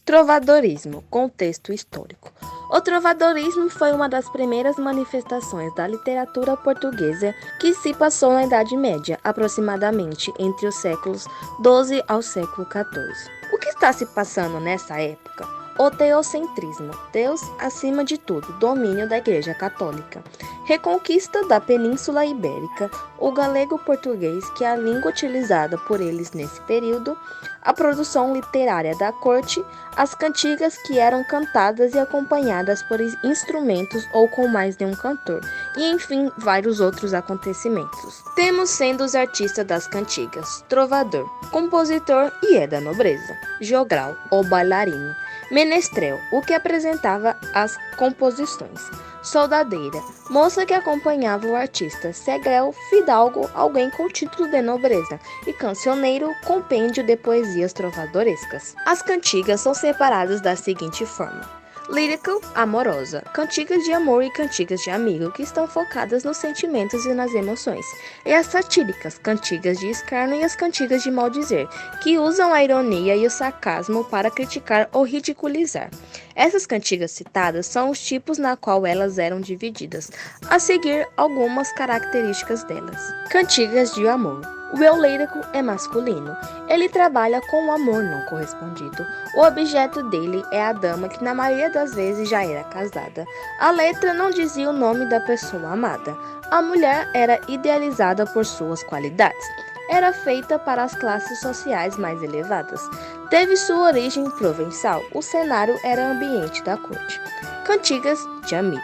Trovadorismo, contexto histórico. O trovadorismo foi uma das primeiras manifestações da literatura portuguesa que se passou na Idade Média, aproximadamente entre os séculos XII ao século XIV. O que está se passando nessa época? O teocentrismo, Deus acima de tudo, domínio da Igreja Católica. Reconquista da Península Ibérica, o galego-português, que é a língua utilizada por eles nesse período, a produção literária da corte, as cantigas que eram cantadas e acompanhadas por instrumentos ou com mais de um cantor, e enfim, vários outros acontecimentos. Temos sendo os artistas das cantigas, trovador, compositor e é da nobreza, jogral ou bailarino, menestrel, o que apresentava as composições, soldadeira, moça que acompanhava o artista, segrel, fidalgo, alguém com título de nobreza, e cancioneiro, compêndio de poesias trovadorescas. As cantigas são separadas da seguinte forma: lírica, amorosa, cantigas de amor e cantigas de amigo, que estão focadas nos sentimentos e nas emoções, e as satíricas, cantigas de escárnio e as cantigas de maldizer, que usam a ironia e o sarcasmo para criticar ou ridiculizar. Essas cantigas citadas são os tipos na qual elas eram divididas. A seguir, algumas características delas. Cantigas de amor. O eu lírico é masculino. Ele trabalha com o amor não correspondido. O objeto dele é a dama, que na maioria das vezes já era casada. A letra não dizia o nome da pessoa amada. A mulher era idealizada por suas qualidades. Era feita para as classes sociais mais elevadas. Teve sua origem provençal. O cenário era ambiente da corte. Cantigas de amigo.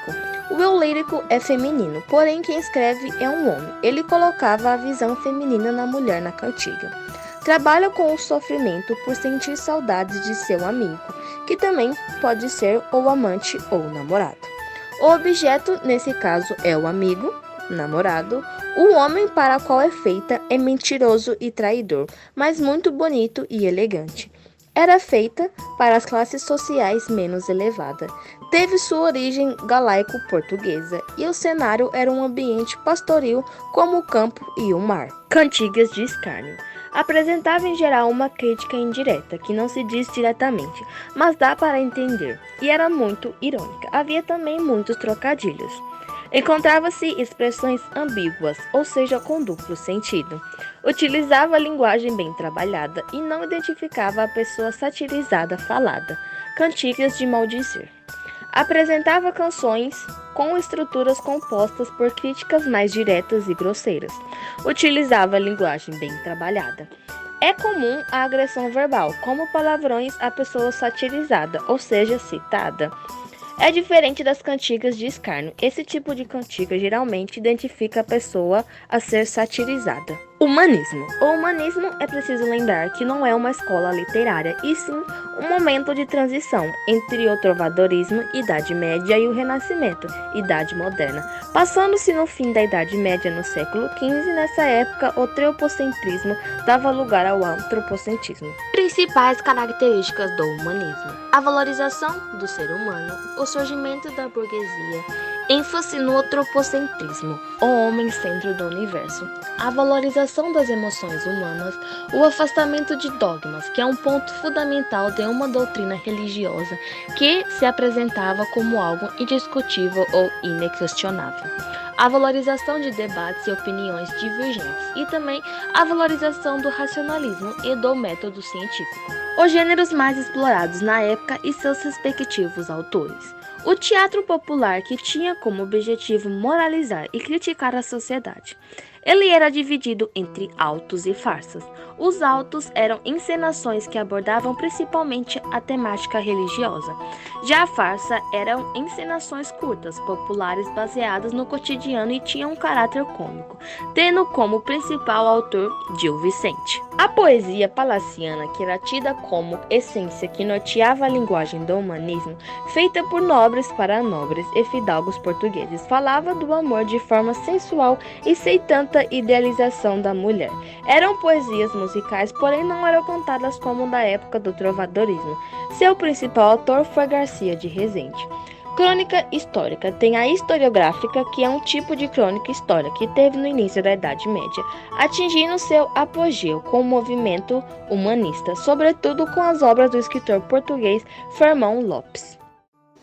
O eu lírico é feminino, porém quem escreve é um homem. Ele colocava a visão feminina na mulher na cantiga. Trabalha com o sofrimento por sentir saudades de seu amigo, que também pode ser ou amante ou namorado. O objeto, nesse caso, é o amigo, namorado. O homem para qual é feita é mentiroso e traidor, mas muito bonito e elegante. Era feita para as classes sociais menos elevadas. Teve sua origem galaico-portuguesa e o cenário era um ambiente pastoril como o campo e o mar. Cantigas de escárnio. Apresentava em geral uma crítica indireta, que não se diz diretamente, mas dá para entender, e era muito irônica. Havia também muitos trocadilhos. Encontrava-se expressões ambíguas, ou seja, com duplo sentido. Utilizava a linguagem bem trabalhada e não identificava a pessoa satirizada falada. Cantigas de maldizer. Apresentava canções com estruturas compostas por críticas mais diretas e grosseiras. Utilizava a linguagem bem trabalhada. É comum a agressão verbal, como palavrões à pessoa satirizada, ou seja, citada. É diferente das cantigas de escárnio. Esse tipo de cantiga geralmente identifica a pessoa a ser satirizada. Humanismo. O humanismo é preciso lembrar que não é uma escola literária, e sim um momento de transição entre o trovadorismo, Idade Média, e o Renascimento, Idade Moderna. Passando-se no fim da Idade Média no século XV, nessa época o teopocentrismo dava lugar ao antropocentrismo. Principais características do humanismo: a valorização do ser humano, o surgimento da burguesia, ênfase no antropocentrismo, o homem centro do universo, a valorização das emoções humanas, o afastamento de dogmas, que é um ponto fundamental de uma doutrina religiosa que se apresentava como algo indiscutível ou inquestionável, a valorização de debates e opiniões divergentes e também a valorização do racionalismo e do método científico. Os gêneros mais explorados na época e seus respectivos autores. O teatro popular, que tinha como objetivo moralizar e criticar a sociedade. Ele era dividido entre autos e farsas. Os autos eram encenações que abordavam principalmente a temática religiosa. Já a farsa eram encenações curtas, populares, baseadas no cotidiano e tinham um caráter cômico, tendo como principal autor Gil Vicente. A poesia palaciana, que era tida como essência que norteava a linguagem do humanismo, feita por nobres para nobres e fidalgos portugueses, falava do amor de forma sensual e sem tanta idealização da mulher. Eram poesias musicais, porém não eram cantadas como da época do trovadorismo. Seu principal autor foi Garcia de Rezende. Crônica histórica. Tem a historiográfica, que é um tipo de crônica histórica que teve no início da Idade Média, atingindo seu apogeu com o movimento humanista, sobretudo com as obras do escritor português Fernão Lopes.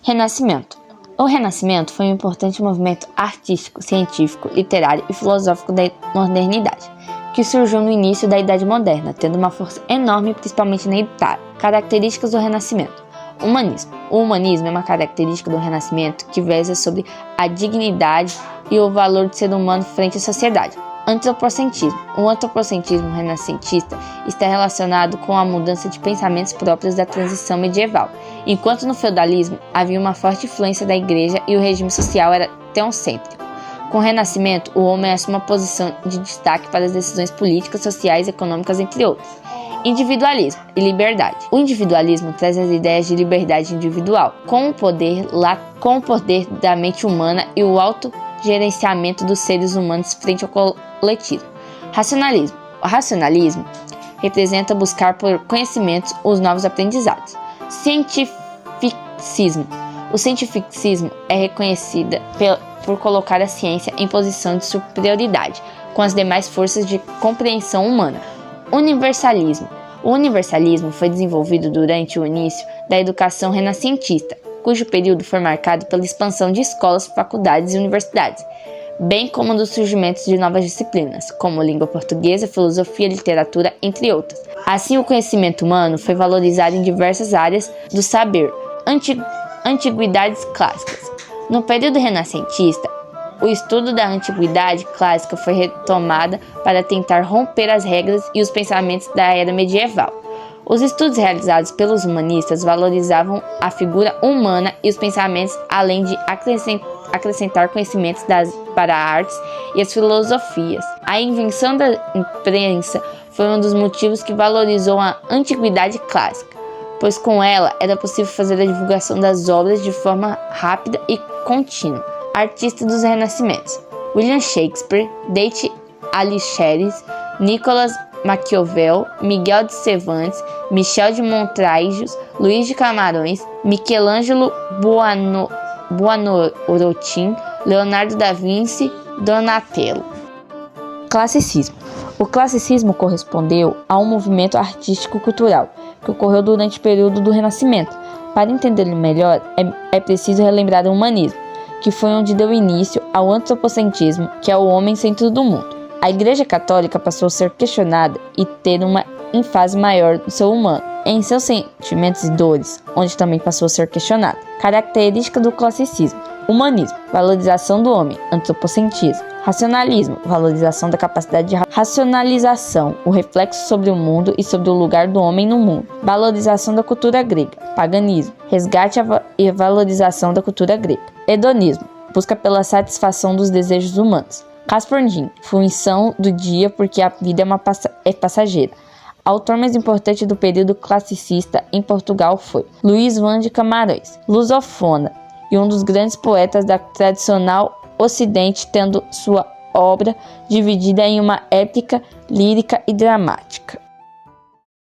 Renascimento. O Renascimento foi um importante movimento artístico, científico, literário e filosófico da modernidade, que surgiu no início da Idade Moderna, tendo uma força enorme principalmente na Itália. Características do Renascimento. Humanismo. O humanismo é uma característica do Renascimento que versa sobre a dignidade e o valor do ser humano frente à sociedade. Antropocentrismo. O antropocentrismo renascentista está relacionado com a mudança de pensamentos próprios da transição medieval. Enquanto no feudalismo havia uma forte influência da igreja e o regime social era teocêntrico. Com o Renascimento, o homem assume uma posição de destaque para as decisões políticas, sociais e econômicas, entre outros. Individualismo e liberdade. O individualismo traz as ideias de liberdade individual, com o poder da mente humana e o autogerenciamento dos seres humanos frente ao coletivo. Racionalismo. O racionalismo representa buscar por conhecimentos os novos aprendizados. Cientificismo. O cientificismo é reconhecida por colocar a ciência em posição de superioridade com as demais forças de compreensão humana. Universalismo. O universalismo foi desenvolvido durante o início da educação renascentista, cujo período foi marcado pela expansão de escolas, faculdades e universidades, bem como do surgimento de novas disciplinas, como língua portuguesa, filosofia, literatura, entre outras. Assim, o conhecimento humano foi valorizado em diversas áreas do saber. Antiguidades clássicas. No período renascentista, o estudo da antiguidade clássica foi retomada para tentar romper as regras e os pensamentos da era medieval. Os estudos realizados pelos humanistas valorizavam a figura humana e os pensamentos, além de acrescentar conhecimentos para as artes e as filosofias. A invenção da imprensa foi um dos motivos que valorizou a antiguidade clássica, pois com ela era possível fazer a divulgação das obras de forma rápida e contínua. Artistas dos Renascimentos: William Shakespeare, Dante Alighieri, Nicolas Maquiavel, Miguel de Cervantes, Michel de Montaigne, Luís de Camarões, Michelangelo Buonarroti, Leonardo da Vinci, Donatello. Classicismo. O classicismo correspondeu a um movimento artístico-cultural que ocorreu durante o período do Renascimento. Para entendê-lo melhor, é preciso relembrar o humanismo, que foi onde deu início ao antropocentrismo, que é o homem centro do mundo. A Igreja Católica passou a ser questionada e ter uma ênfase maior do seu humano, em seus sentimentos e dores, onde também passou a ser questionada. Característica do classicismo: humanismo, valorização do homem, antropocentrismo. Racionalismo, valorização da capacidade de racionalização, o reflexo sobre o mundo e sobre o lugar do homem no mundo. Valorização da cultura grega. Paganismo, resgate e valorização da cultura grega. Hedonismo, busca pela satisfação dos desejos humanos. Caspar-David, fruição do dia porque a vida é passageira. Autor mais importante do período classicista em Portugal foi Luís Vaz de Camarões, lusofona e um dos grandes poetas da tradicional Ocidente, tendo sua obra dividida em uma épica, lírica e dramática.